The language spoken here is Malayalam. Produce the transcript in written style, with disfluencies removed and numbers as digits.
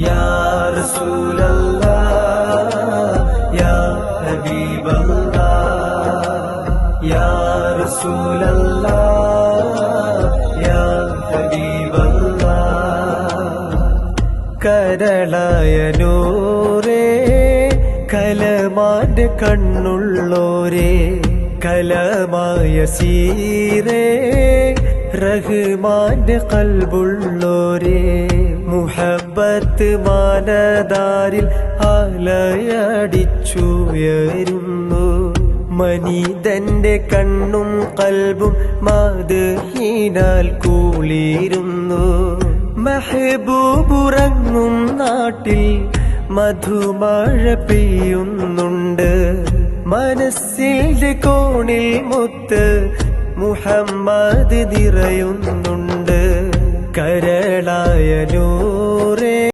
യാ റസൂലല്ലാഹ് യാ ഹബീബല്ലാഹ് യാ റസൂലല്ലാഹ് യാ ഹബീബല്ലാഹ് കരളായ നൂറേ കലമാന്റെ കണ്ണുള്ളോരേ കലമായ സീരേ റഹ്മാന്റെ ഖൽബുള്ളോരേ മുഹബ്ബത്ത് മാനദാരിൽ അലയടിച്ചുയരുന്നു മനീതന്റെ കണ്ണും കൽബും മദ്ഹിനാൽ കൂളിരുന്നു മെഹബൂബുറങ്ങും നാട്ടിൽ മധുമഴ പെയ്യുന്നുണ്ട് മനസ്സിന്റെ കോണിൽ മുത്ത് മുഹമ്മദ് നിറയുന്നുണ്ട് കരളായ നൂറേ